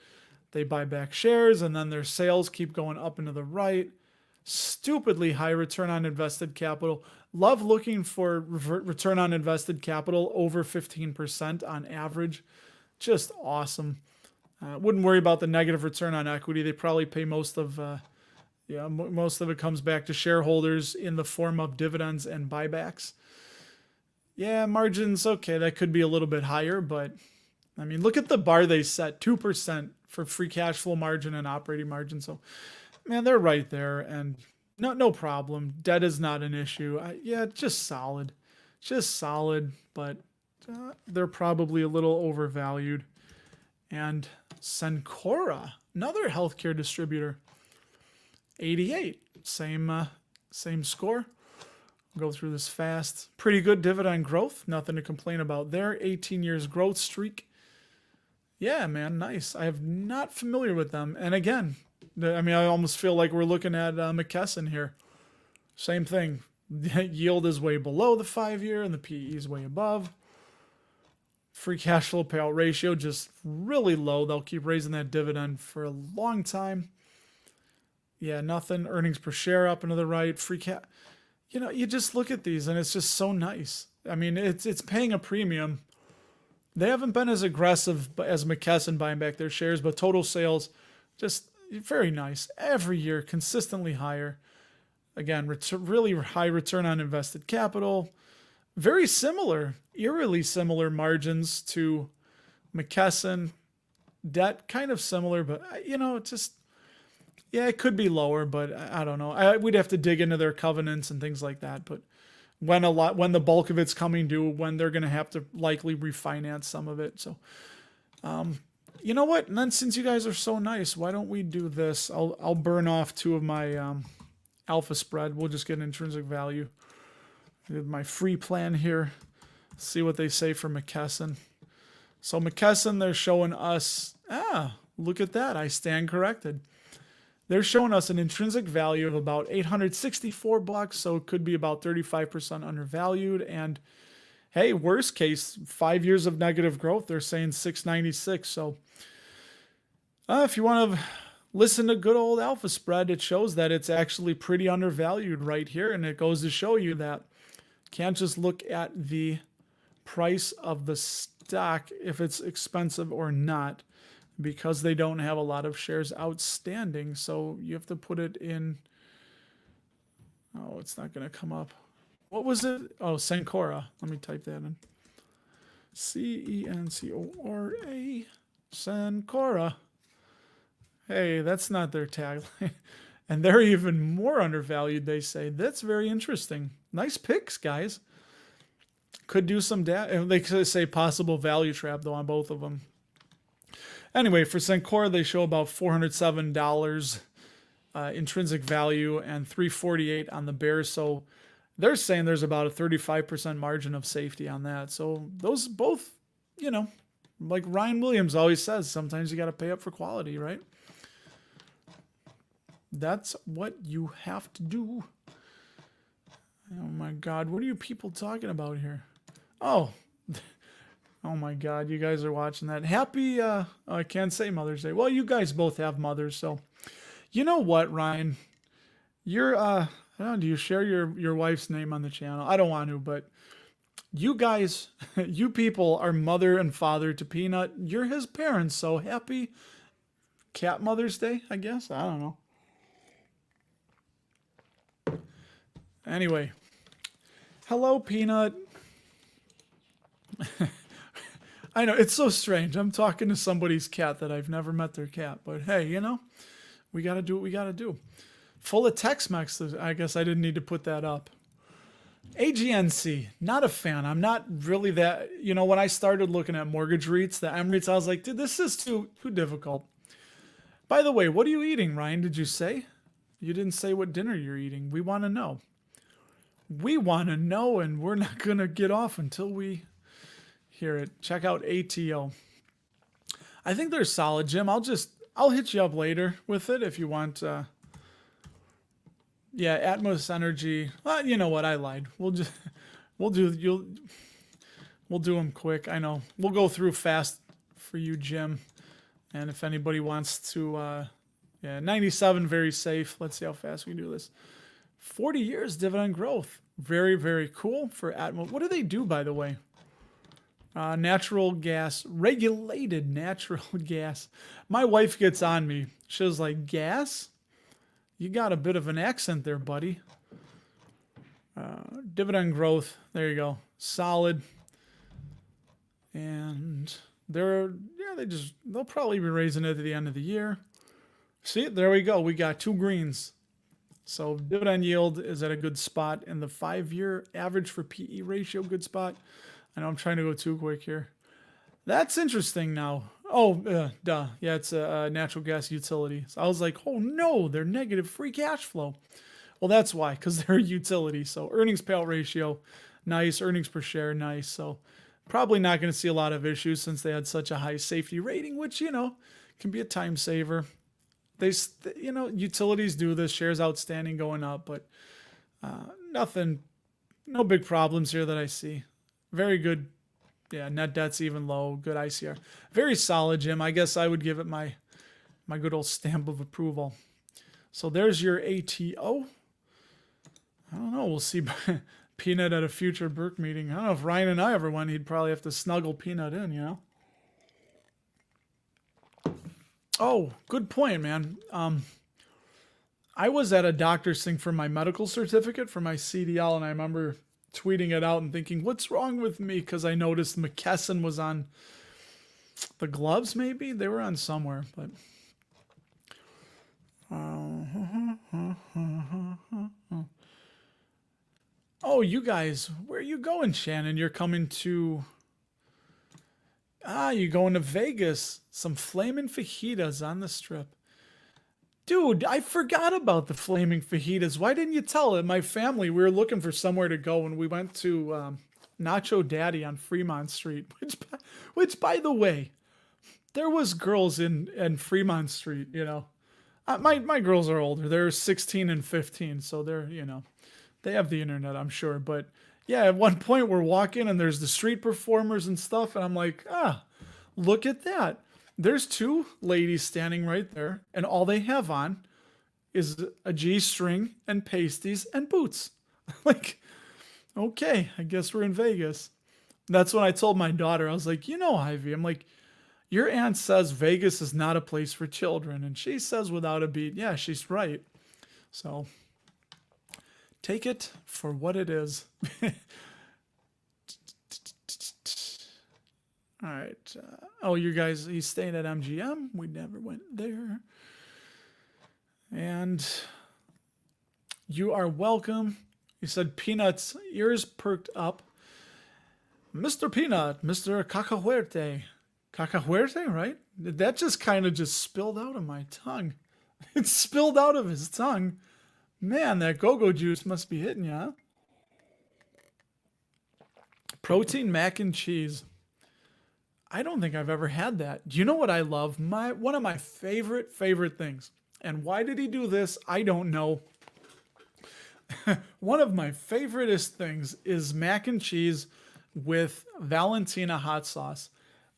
S1: They buy back shares, and then their sales keep going up and to the right. Stupidly high return on invested capital. Love looking for return on invested capital over 15% on average. Just awesome. Wouldn't worry about the negative return on equity. They probably pay most of it comes back to shareholders in the form of dividends and buybacks. Yeah, margins, okay, that could be a little bit higher, but I mean, look at the bar they set, 2% for free cash flow margin and operating margin. So, man, they're right there, and no problem. Debt is not an issue. Just solid, but they're probably a little overvalued. And Cencora, another healthcare distributor, 88, same score. Go through this fast. Pretty good dividend growth. Nothing to complain about there. 18 years growth streak. Yeah, man, nice. I am not familiar with them. And again, I almost feel like we're looking at McKesson here. Same thing. Yield is way below the 5-year and the PE is way above. Free cash flow payout ratio just really low. They'll keep raising that dividend for a long time. Yeah, nothing. Earnings per share up and to the right. you know, you just look at these and it's just so nice. I mean, it's paying a premium. They haven't been as aggressive as McKesson buying back their shares, but total sales just very nice. Every year, consistently higher. Again, really high return on invested capital. Very similar, eerily similar margins to McKesson. Debt kind of similar, but you know, it's just, yeah, it could be lower, but I don't know. We'd have to dig into their covenants and things like that. But when the bulk of it's coming due, when they're going to have to likely refinance some of it. So, you know what? And then since you guys are so nice, why don't we do this? I'll burn off 2 of my alpha spread. We'll just get an intrinsic value. My free plan here. See what they say for McKesson. So McKesson, they're showing us, look at that. I stand corrected. They're showing us an intrinsic value of about $864, so it could be about 35% undervalued. And hey, worst case, 5 years of negative growth, they're saying 696. So if you want to listen to good old alpha spread, it shows that it's actually pretty undervalued right here. And it goes to show you that you can't just look at the price of the stock if it's expensive or not, because they don't have a lot of shares outstanding. So you have to put it in. Oh, it's not going to come up. What was it? Oh, Cencora. Let me type that in. Cencora. Cencora. Hey, that's not their tagline. And they're even more undervalued, they say. That's very interesting. Nice picks, guys. Could do some data. They could say possible value trap, though, on both of them. Anyway, for Cencora, they show about $407 intrinsic value and $348 on the bears. So they're saying there's about a 35% margin of safety on that. So those both, you know, like Ryan Williams always says, sometimes you got to pay up for quality, right? That's what you have to do. Oh my God, what are you people talking about here? Oh, oh my God, you guys are watching that. Happy, I can't say Mother's Day. Well, you guys both have mothers, so. You know what, Ryan? You're, I don't know, do you share your wife's name on the channel? I don't want to, but you guys, you people are mother and father to Peanut. You're his parents, so happy Cat Mother's Day, I guess. I don't know. Anyway, hello, Peanut. I know, it's so strange. I'm talking to somebody's cat that I've never met their cat. But hey, you know, we got to do what we got to do. Full of Tex-Mex. I guess I didn't need to put that up. AGNC, not a fan. I'm not really that, you know, when I started looking at mortgage REITs, the M REITs, I was like, dude, this is too difficult. By the way, what are you eating, Ryan? Did you say? You didn't say what dinner you're eating. We want to know. We want to know, and we're not going to get off until we hear it. Check out ATO. I think they're solid, Jim. I'll hit you up later with it if you want. Yeah, Atmos Energy. Well, you know what? I lied. We'll do them quick. I know. We'll go through fast for you, Jim. And if anybody wants to, yeah, 97, very safe. Let's see how fast we do this. 40 years dividend growth. Very, very cool for Atmos. What do they do, by the way? Natural gas, regulated natural gas. My wife gets on me. She was like, gas? You got a bit of an accent there, buddy. Dividend growth. There you go. Solid. And they'll probably be raising it at the end of the year. See, there we go. We got 2 greens. So dividend yield is at a good spot, and the 5-year average for PE ratio, good spot. I know I'm trying to go too quick here. That's interesting now. Oh, duh. Yeah, it's a natural gas utility. So I was like, oh no, they're negative free cash flow. Well, that's why, because they're a utility. So earnings payout ratio, nice. Earnings per share, nice. So probably not going to see a lot of issues since they had such a high safety rating, which, you know, can be a time saver. You know, utilities do this, shares outstanding going up, but no big problems here that I see. Very good. Yeah, net debt's even low. Good ICR. Very solid, Jim. I guess I would give it my good old stamp of approval. So there's your ATO. I don't know. We'll see Peanut at a future Burke meeting. I don't know if Ryan and I ever went. He'd probably have to snuggle Peanut in, Oh, good point, man. I was at a doctor's thing for my medical certificate for my CDL, and I remember tweeting it out and thinking, what's wrong with me? Because I noticed McKesson was on the gloves, maybe? They were on somewhere, but... Oh, you guys, where are you going, Shannon? You're coming to... you're going to Vegas. Some flaming fajitas on the strip. Dude, I forgot about the flaming fajitas. Why didn't you tell it? My family, we were looking for somewhere to go, and we went to Nacho Daddy on Fremont Street, which by the way, there was girls in Fremont Street, My girls are older. They're 16 and 15, so they're, they have the internet, I'm sure. But yeah, at one point we're walking and there's the street performers and stuff, and I'm like, look at that. There's two ladies standing right there, and all they have on is a G-string and pasties and boots. Like, okay, I guess we're in Vegas. That's when I told my daughter, I was like, Ivy, I'm like, your aunt says Vegas is not a place for children. And she says without a beat, yeah, she's right. So take it for what it is. All right. You guys, he's staying at MGM. We never went there. And you are welcome. He said Peanut's ears perked up. Mr. Peanut, Mr. Cacahuerte. Cacahuerte, right? That just kind of just spilled out of my tongue. It spilled out of his tongue. Man, that go-go juice must be hitting you, huh? Protein mac and cheese. I don't think I've ever had that. Do you know what I love? One of my favorite things. And why did he do this? I don't know. One of my favoriteest things is mac and cheese with Valentina hot sauce.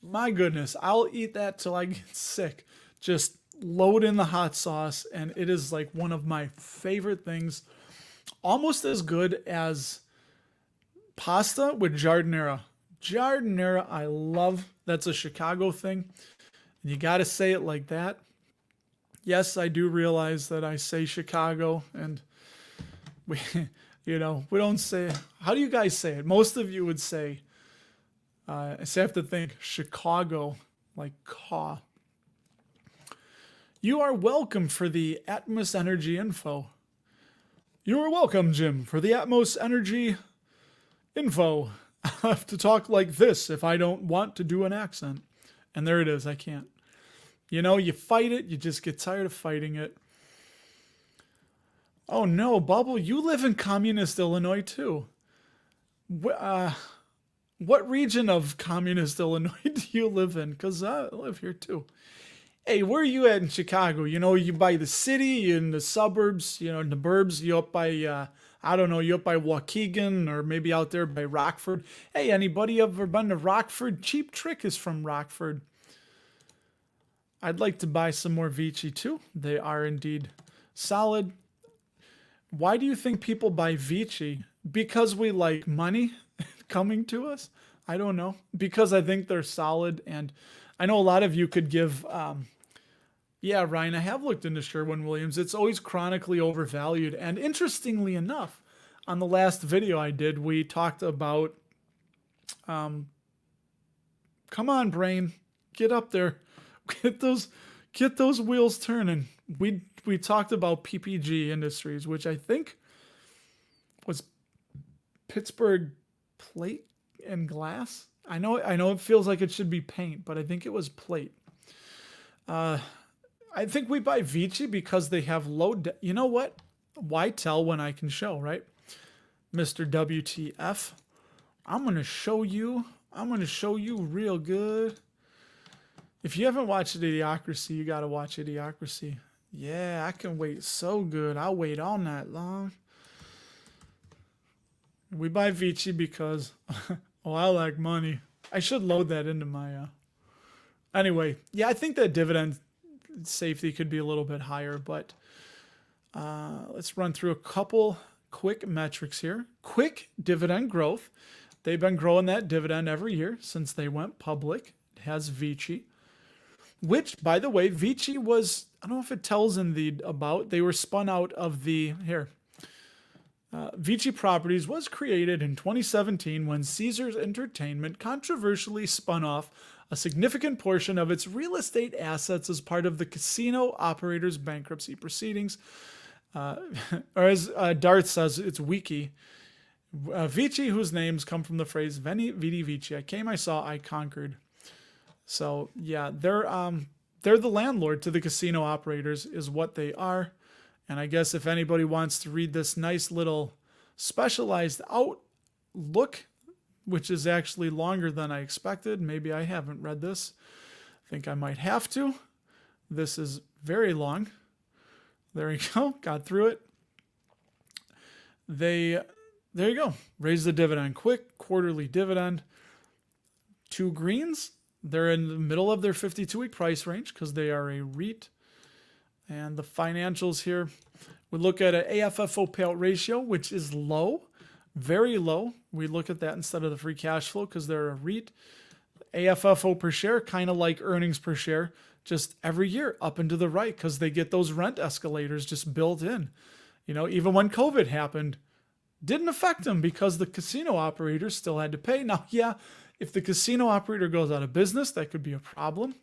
S1: My goodness, I'll eat that till I get sick. Just load in the hot sauce, and it is like one of my favorite things. Almost as good as pasta with giardiniera. Giardiniera, I love. That's a Chicago thing. And you got to say it like that. Yes, I do realize that I say Chicago, and we don't say, how do you guys say it? Most of you would say, I have to think Chicago, like caw. You are welcome for the Atmos Energy info. You are welcome, Jim, for the Atmos Energy info. I have to talk like this if I don't want to do an accent. And there it is, I can't. You fight it, you just get tired of fighting it. Oh no, Bubble, you live in communist Illinois too. What region of communist Illinois do you live in? Because I live here too. Hey, where are you at in Chicago? You by the city, you in the suburbs, in the burbs, you up by, you up by Waukegan or maybe out there by Rockford. Hey, anybody ever been to Rockford? Cheap Trick is from Rockford. I'd like to buy some more Vici too. They are indeed solid. Why do you think people buy Vici? Because we like money coming to us? I don't know. Because I think they're solid, and I know a lot of you could give... yeah, Ryan, I have looked into Sherwin-Williams. It's always chronically overvalued. And interestingly enough, on the last video I did, we talked about... come on, brain. Get up there. Get those wheels turning. We talked about PPG Industries, which I think was Pittsburgh Plate and Glass. I know it feels like it should be paint, but I think it was plate. I think we buy Vici because they have low you know what? Why tell when I can show, right? Mr. WTF. I'm going to show you real good. If you haven't watched Idiocracy, you got to watch Idiocracy. Yeah, I can wait so good. I'll wait all night long. We buy Vici because, I like money. I should load that into my, Anyway, yeah, I think that dividend safety could be a little bit higher, but let's run through a couple quick metrics here. Quick dividend growth. They've been growing that dividend every year since they went public. It has Vici, which, by the way, Vici was, I don't know if it tells in the about, they were spun out of the, here. Vici Properties was created in 2017 when Caesars Entertainment controversially spun off a significant portion of its real estate assets as part of the casino operator's bankruptcy proceedings. Or as Darth says, it's Wiki. Vici, whose names come from the phrase Veni Vidi Vici. I came, I saw, I conquered. So yeah, they're the landlord to the casino operators, is what they are. And I guess if anybody wants to read this nice little specialized outlook, which is actually longer than I expected. Maybe I haven't read this. I think I might have to. This is very long. There you go. Got through it. There you go. Raise the dividend quick. Quarterly dividend. 2 greens. They're in the middle of their 52-week price range because they are a REIT. And the financials here, we look at an AFFO payout ratio, which is low, very low. We look at that instead of the free cash flow because they're a REIT. AFFO per share, kind of like earnings per share, just every year up and to the right because they get those rent escalators just built in. You know, even when COVID happened, didn't affect them because the casino operators still had to pay. Now, yeah, if the casino operator goes out of business, that could be a problem.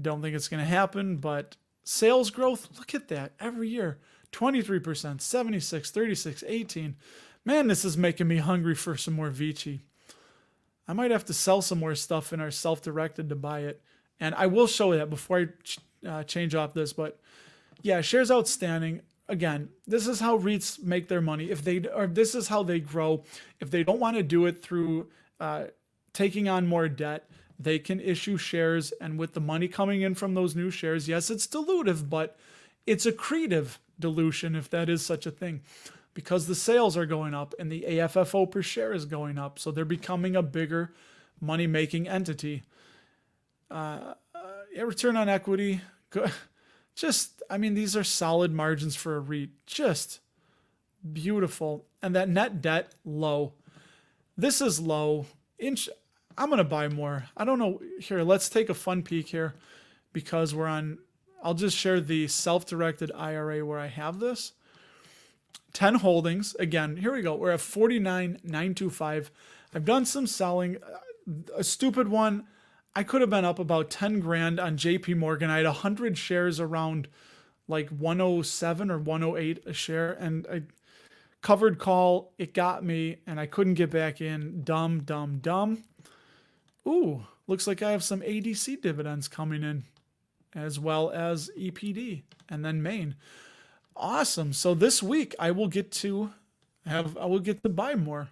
S1: Don't think it's going to happen, but sales growth, look at that every year. 23%, 76, 36, 18. Man, this is making me hungry for some more Vici. I might have to sell some more stuff in our self-directed to buy it. And I will show that before I change off this. But yeah, shares outstanding. Again, this is how REITs make their money. This is how they grow. If they don't want to do it through taking on more debt, they can issue shares. And with the money coming in from those new shares, yes, it's dilutive, but it's accretive dilution, if that is such a thing, because the sales are going up and the AFFO per share is going up. So they're becoming a bigger money-making entity. Return on equity, good. I mean, these are solid margins for a REIT. Just beautiful. And that net debt, low. This is low. I'm going to buy more. I don't know. Here, let's take a fun peek here because I'll just share the self-directed IRA where I have this. 10 holdings. Again, here we go. We're at 49,925. I've done some selling. A stupid one. I could have been up about 10 grand on JP Morgan. I had 100 shares around like 107 or 108 a share, and I covered call. It got me, and I couldn't get back in. Dumb. Ooh, looks like I have some ADC dividends coming in, as well as EPD, and then Maine. Awesome. So this week I will get to buy more.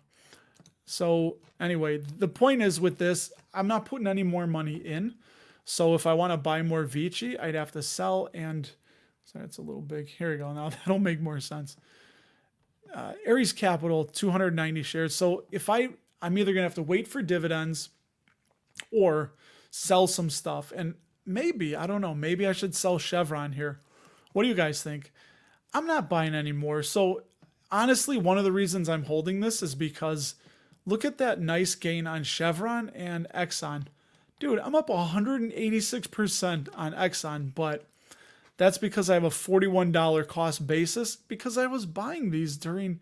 S1: So anyway, the point is with this, I'm not putting any more money in. So if I want to buy more Vici, I'd have to sell, and sorry, it's a little big. Here we go. Now that'll make more sense. Ares Capital, 290 shares. So if I'm either going to have to wait for dividends or sell some stuff. And maybe, I don't know, maybe I should sell Chevron here. What do you guys think? I'm not buying any more. So honestly, one of the reasons I'm holding this is because look at that nice gain on Chevron and Exxon. Dude, I'm up 186% on Exxon, but that's because I have a $41 cost basis because I was buying these during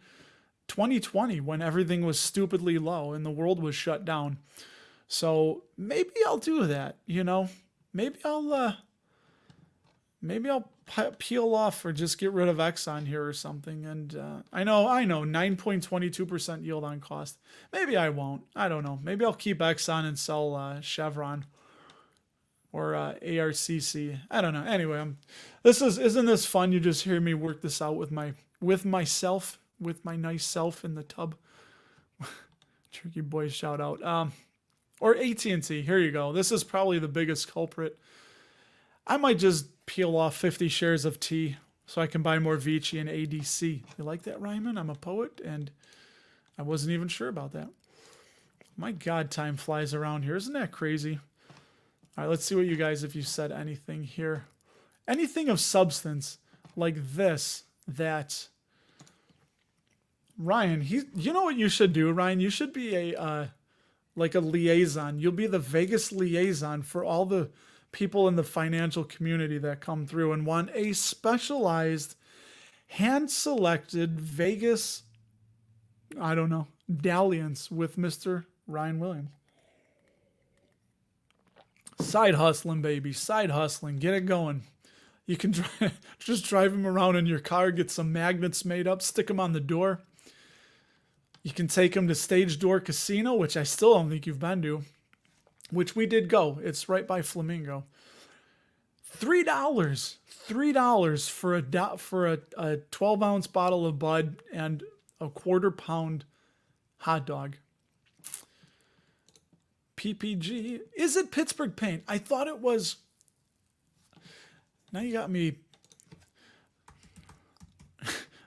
S1: 2020 when everything was stupidly low and the world was shut down. So maybe I'll do that, you know. Maybe I'll peel off or just get rid of Exxon here or something. And I know, 9.22% yield on cost. Maybe I won't. I don't know. Maybe I'll keep Exxon and sell Chevron or ARCC. I don't know. Anyway, isn't this fun? You just hear me work this out with my nice self in the tub. Tricky Boys shout out. Or AT&T. Here you go. This is probably the biggest culprit. I might just peel off 50 shares of T so I can buy more Vici and ADC. You like that, Ryman? I'm a poet, and I wasn't even sure about that. My God, time flies around here. Isn't that crazy? All right, let's see what you guys, if you said anything here. Anything of substance like this that Ryan, you know what you should do, Ryan? You should be a like a liaison. You'll be the Vegas liaison for all the people in the financial community that come through and want a specialized, hand-selected Vegas, I don't know, dalliance with Mr. Ryan Williams. Side hustling, baby. Side hustling. Get it going. You can just drive him around in your car, get some magnets made up, stick them on the door. You can take him to Stage Door Casino, which I still don't think you've been to, which we did go. It's right by Flamingo. $3 for a 12-ounce bottle of Bud and a quarter-pound hot dog. PPG. Is it Pittsburgh paint? I thought it was. Now you got me.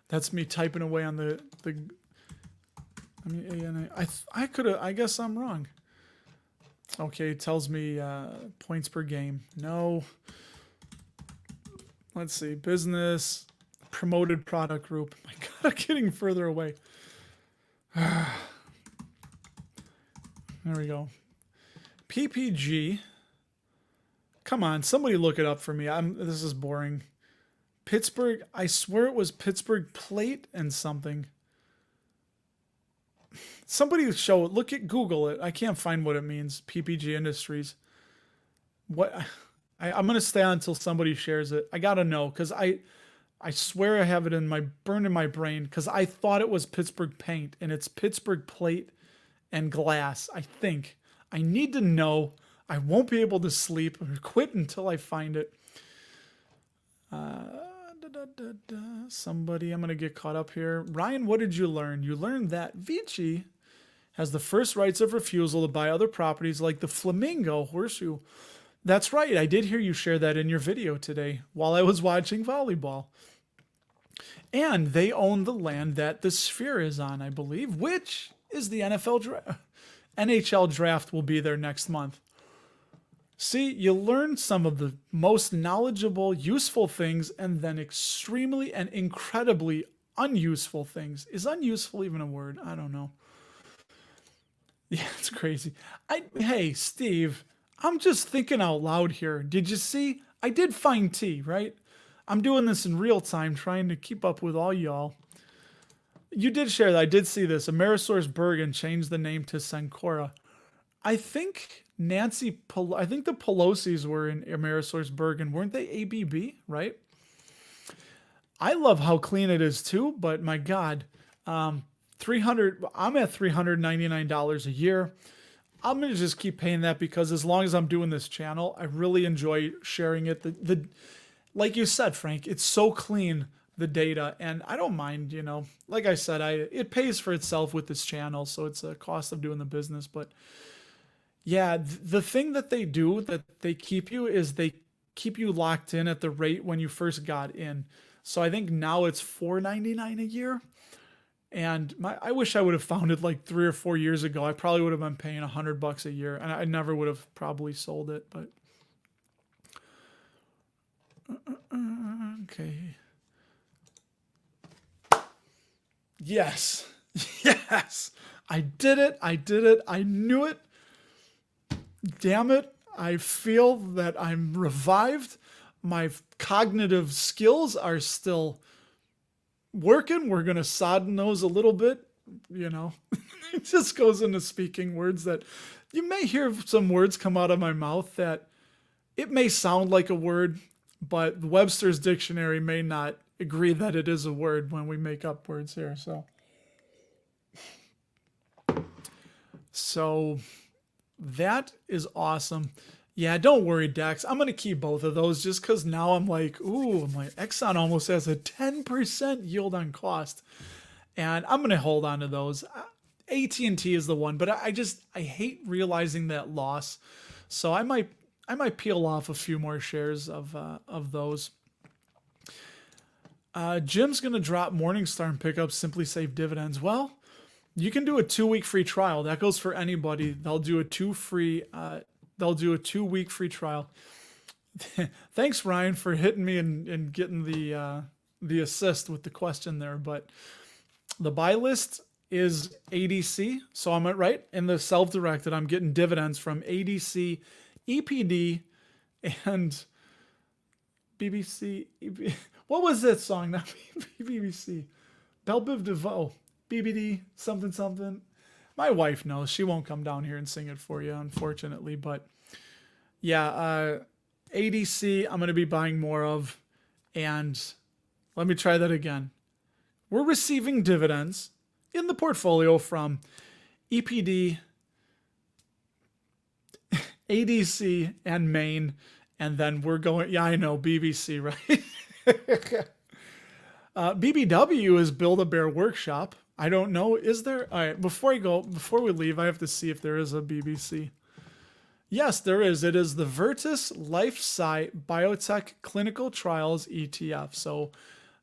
S1: That's me typing away on the. I mean, I could have. I guess I'm wrong. Okay, it tells me points per game. No. Let's see. Business, promoted product group. My God, I'm getting further away. There we go. PPG. Come on, somebody look it up for me. This is boring. Pittsburgh. I swear it was Pittsburgh plate and something. Somebody show it. Look at Google it. I can't find what it means. PPG Industries. What? I'm gonna stay on until somebody shares it. I gotta know because I swear I have it burned in my brain because I thought it was Pittsburgh paint and it's Pittsburgh plate and glass. I think. I need to know. I won't be able to sleep or quit until I find it. Somebody, I'm going to get caught up here. Ryan, what did you learn? You learned that Vici has the first rights of refusal to buy other properties like the Flamingo Horseshoe. That's right. I did hear you share that in your video today while I was watching volleyball. And they own the land that the Sphere is on, I believe, which is the NHL draft will be there next month. See, you learn some of the most knowledgeable, useful things, and then extremely and incredibly unuseful things. Is unuseful even a word? I don't know. Yeah, it's crazy. Hey, Steve, I'm just thinking out loud here. Did you see? I did find tea, right? I'm doing this in real time, trying to keep up with all y'all. You did share that. I did see this. Amerisource Bergen changed the name to Sencora. I think I think the Pelosi's were in Amerisource Bergen. Weren't they ABB, right? I love how clean it is too, but my God, I'm at $399 a year. I'm going to just keep paying that because as long as I'm doing this channel, I really enjoy sharing it. Like you said, Frank, it's so clean, the data, and I don't mind, like I said, it pays for itself with this channel, so it's a cost of doing the business. But yeah, the thing that they do that they keep you is they keep you locked in at the rate when you first got in. So I think now it's $4.99 a year. And I wish I would have found it like 3 or 4 years ago. I probably would have been paying $100 a year, and I never would have probably sold it. But okay. Yes. Yes. I did it. I knew it. Damn it. I feel that I'm revived. My cognitive skills are still working. We're going to sodden those a little bit. It just goes into speaking words that you may hear some words come out of my mouth that it may sound like a word, but Webster's dictionary may not agree that it is a word when we make up words here. So that is awesome. Yeah, don't worry, Dex. I'm going to keep both of those just because now I'm like, ooh, my Exxon almost has a 10% yield on cost. And I'm going to hold on to those. AT&T is the one, but I hate realizing that loss. So I might peel off a few more shares of those. Jim's going to drop Morningstar and pick up Simply Safe Dividends. Well, you can do a 2-week free trial. That goes for anybody. They'll do a 2-week free trial. Thanks, Ryan, for hitting me and getting the assist with the question there. But The buy list is ADC. So I'm right in the self-directed. I'm getting dividends from ADC, EPD, and BBC. What was that song? Not BBC. Belle Biv DeVoe. BBD, something, something. My wife knows. She won't come down here and sing it for you, unfortunately. But yeah, ADC, I'm going to be buying more of. And let me try that again. We're receiving dividends in the portfolio from EPD, ADC, and Maine. And then we're going, yeah, I know, BBC, right? BBW is Build-A-Bear Workshop. I don't know. Is there? All right, before we leave, I have to see if there is a BBC. Yes, there is. It is the Virtus Life Sci Biotech Clinical Trials ETF. So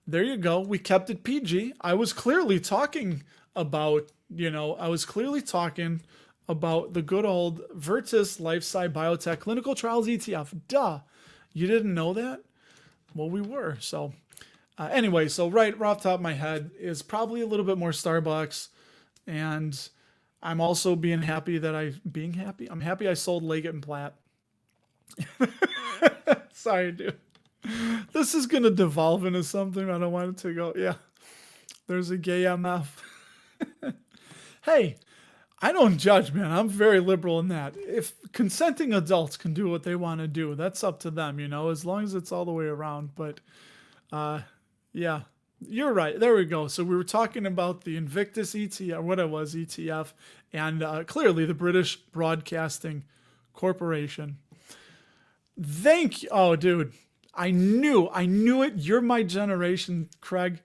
S1: there you go. We kept it PG. I was clearly talking about, the good old Virtus Life Sci Biotech Clinical Trials ETF. Duh. You didn't know that? Well, we were. So anyway, so right off the top of my head is probably a little bit more Starbucks. And I'm also I'm happy I sold Leggett and Platt. Sorry, dude. This is going to devolve into something I don't want it to go. Yeah, there's a gay MF. Hey, I don't judge, man. I'm very liberal in that. If consenting adults can do what they want to do, that's up to them, as long as it's all the way around. But yeah, you're right. There we go. So we were talking about the Invictus ETF, and clearly the British Broadcasting Corporation. Thank you. Oh, dude. I knew it. You're my generation, Craig.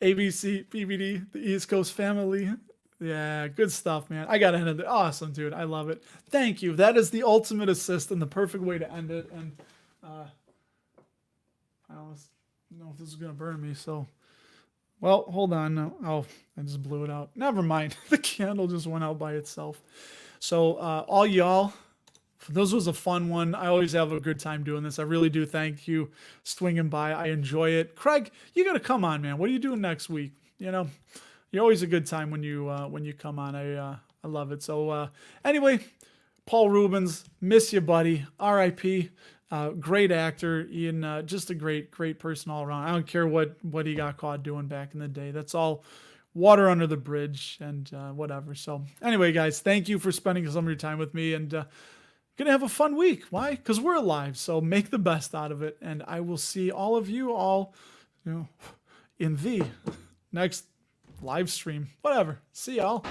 S1: ABC, PBD, the East Coast family. Yeah, good stuff, man. I got to end it. Awesome, dude. I love it. Thank you. That is the ultimate assist and the perfect way to end it. And I don't know if this is going to burn me. So, well, hold on. No. Oh, I just blew it out. Never mind. The candle just went out by itself. So, all y'all, this was a fun one. I always have a good time doing this. I really do. Thank you swinging by. I enjoy it. Craig, you got to come on, man. What are you doing next week? You're always a good time when you come on. I love it. So anyway, Paul Rubens, miss you, buddy. R.I.P. Great actor. Ian, just a great person all around. I don't care what he got caught doing back in the day. That's all water under the bridge and whatever. So anyway, guys, thank you for spending some of your time with me, and gonna have a fun week. Why? Because we're alive. So make the best out of it, and I will see all of you in the next live stream. Whatever. See y'all.